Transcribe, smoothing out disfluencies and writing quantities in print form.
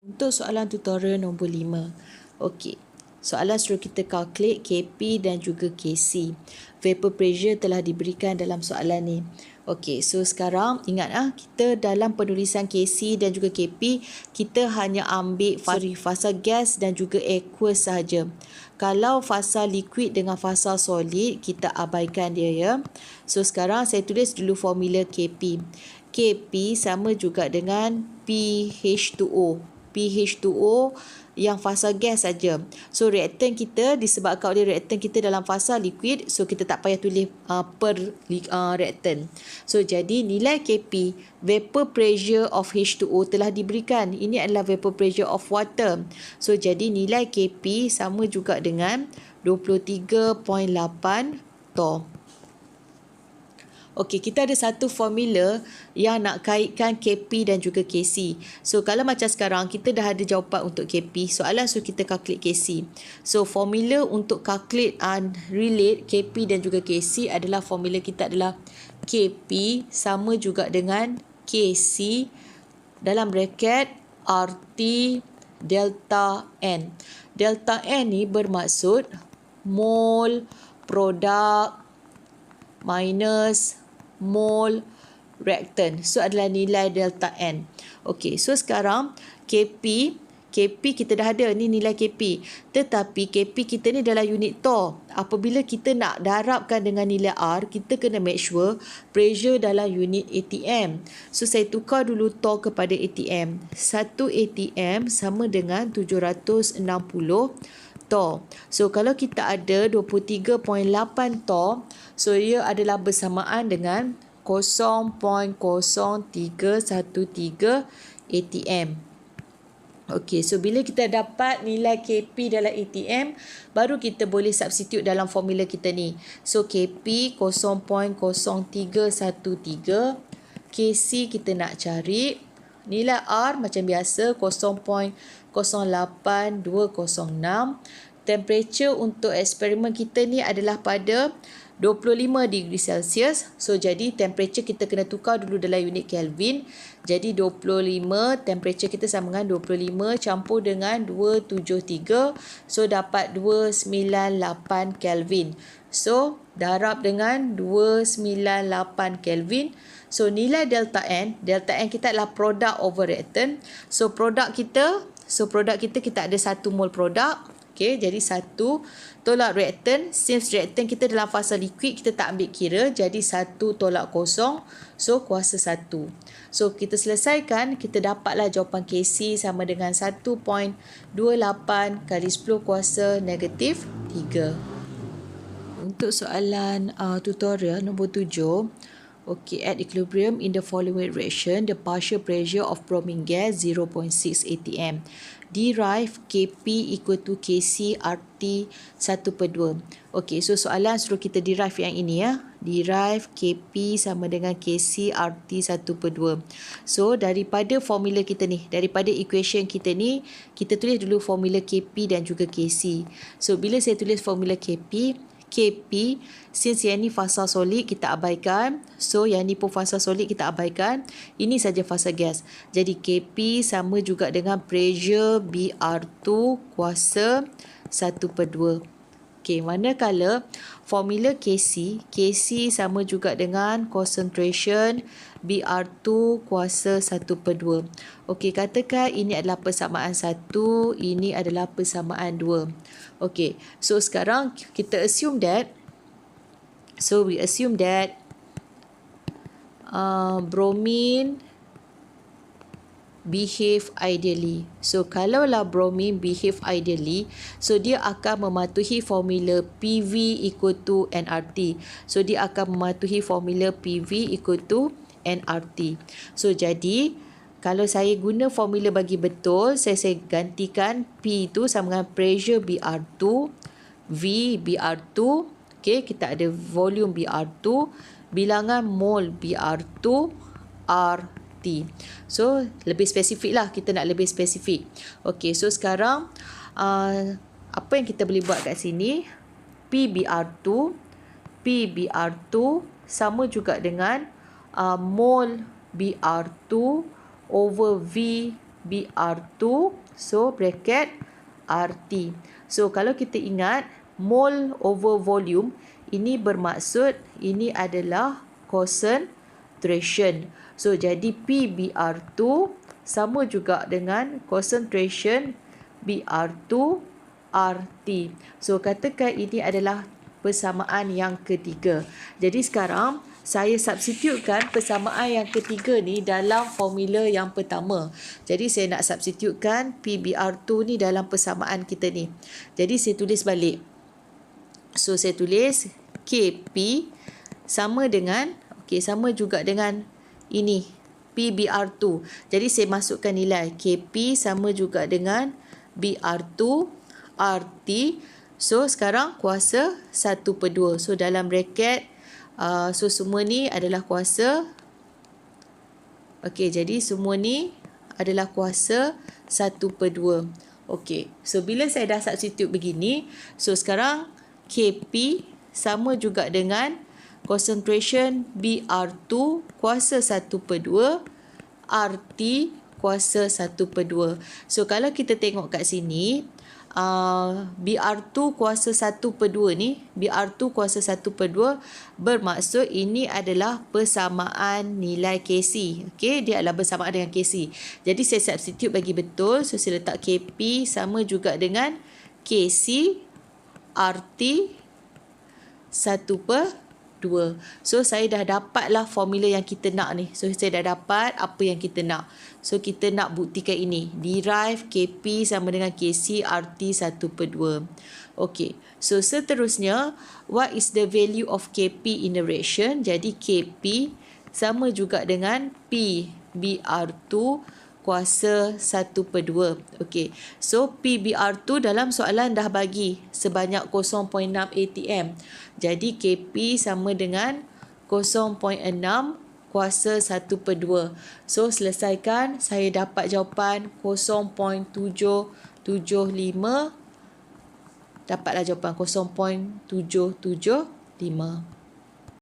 Untuk soalan tutorial nombor 5. Okey. Soalan suruh kita calculate KP dan juga KC. Vapor pressure telah diberikan dalam soalan ni. Okey, so sekarang ingat kita dalam penulisan KC dan juga KP, kita hanya ambil fasa gas dan juga aqueous sahaja. Kalau fasa liquid dengan fasa solid, kita abaikan dia ya. So sekarang saya tulis dulu formula KP. KP sama juga dengan PH2O. PH2O yang fasa gas saja. So reaktan kita disebabkan oleh reaktan kita dalam fasa liquid, so kita tak payah tulis per reaktan. So jadi nilai KP, vapor pressure of H2O telah diberikan. Ini adalah vapor pressure of water. So jadi nilai KP sama juga dengan 23.8 torr. Okey, kita ada satu formula yang nak kaitkan KP dan juga KC. So, kalau macam sekarang, kita dah ada jawapan untuk KP. Soalan suruh kita calculate KC. So, formula untuk calculate and relate KP dan juga KC adalah formula kita adalah KP sama juga dengan KC dalam bracket RT delta N. Delta N ni bermaksud mol produk minus mol reaktan. So adalah nilai delta N. Okey, so sekarang KP kita dah ada ni nilai KP. Tetapi KP kita ni dalam unit torr. Apabila kita nak darabkan dengan nilai R, kita kena make sure pressure dalam unit ATM. So saya tukar dulu torr kepada ATM. 1 ATM sama dengan 760 torr. So kalau kita ada 23.8 torr, so ia adalah bersamaan dengan 0.0313 ATM. Okey, so bila kita dapat nilai KP dalam ATM, baru kita boleh substitute dalam formula kita ni. So KP 0.0313, KC kita nak cari, nilai R macam biasa 0.08206. Temperature untuk eksperimen kita ni adalah pada 25 degree Celsius. So jadi temperature kita kena tukar dulu dalam unit Kelvin. Jadi 25, temperature kita sama dengan 25 campur dengan 273. So dapat 298 Kelvin. So darab dengan 298 Kelvin. So nilai delta N kita adalah produk over reactant. So produk kita kita ada 1 mol produk. Okey, jadi 1 tolak reaktan. Since reaktan kita dalam fasa liquid, kita tak ambil kira. Jadi 1 tolak 0. So kuasa 1. So kita selesaikan, kita dapatlah jawapan KC sama dengan 1.28 kali 10 kuasa negatif 3. Untuk soalan tutorial nombor 7. Okay, at equilibrium in the following reaction, the partial pressure of bromine gas 0.6 atm. Derive KP equal to KC RT 1/2. Okay, so soalan suruh kita derive yang ini ya. Derive KP sama dengan KC RT 1/2. So, daripada formula kita ni, daripada equation kita ni, kita tulis dulu formula KP dan juga KC. So, bila saya tulis formula KP, since yang ni fasa solid kita abaikan, so yang ni pun fasa solid kita abaikan, ini saja fasa gas. Jadi KP sama juga dengan pressure BR2 kuasa 1/2. Okey, manakala formula KC sama juga dengan concentration BR2 kuasa 1/2. Okey, katakan ini adalah persamaan 1, ini adalah persamaan 2. Okey, so sekarang kita assume that, bromine behave ideally. So kalaulah bromine behave ideally, so dia akan mematuhi formula PV equal to nRT. So dia akan mematuhi formula PV equal to nRT. So jadi kalau saya guna formula bagi betul, saya gantikan P itu sama dengan pressure BR2, V BR2. Okay, kita ada volume BR2, bilangan mol BR2, RT. So, lebih spesifik lah. Kita nak lebih spesifik. Okay, so sekarang, apa yang kita boleh buat kat sini? PBR2 sama juga dengan mol BR2 over V BR2. So bracket RT. So kalau kita ingat mole over volume, ini bermaksud ini adalah concentration. So jadi PBR2 sama juga dengan concentration BR2 RT. So katakan ini adalah persamaan yang ketiga. Jadi sekarang saya substitutekan persamaan yang ketiga ni dalam formula yang pertama. Jadi saya nak substitutekan PBR2 ni dalam persamaan kita ni. Jadi saya tulis balik. So saya tulis KP sama dengan, sama juga dengan ini PBR2. Jadi saya masukkan nilai KP sama juga dengan BR2 RT. So sekarang kuasa 1/2. So dalam bracket, so semua ni adalah kuasa. Jadi semua ni adalah kuasa 1/2. So bila saya dah substitute begini, so sekarang KP sama juga dengan concentration BR2 kuasa 1/2 RT kuasa 1/2. So kalau kita tengok kat sini, BR2 kuasa 1/2 ni, BR2 kuasa 1/2 bermaksud ini adalah persamaan nilai KC. Dia adalah bersamaan dengan KC. Jadi saya substitute bagi betul. So saya letak KP sama juga dengan KC RT 1/2. So saya dah dapatlah formula yang kita nak ni. So saya dah dapat apa yang kita nak. So kita nak buktikan ini. Derive KP sama dengan KC RT 1/2. So seterusnya, what is the value of KP in the reaction? Jadi KP sama juga dengan PBR2 kuasa 1/2. So PBR2 dalam soalan dah bagi sebanyak 0.6 ATM. Jadi KP sama dengan 0.6 kuasa 1/2. So selesaikan, saya dapat jawapan 0.775. Dapatlah jawapan 0.775.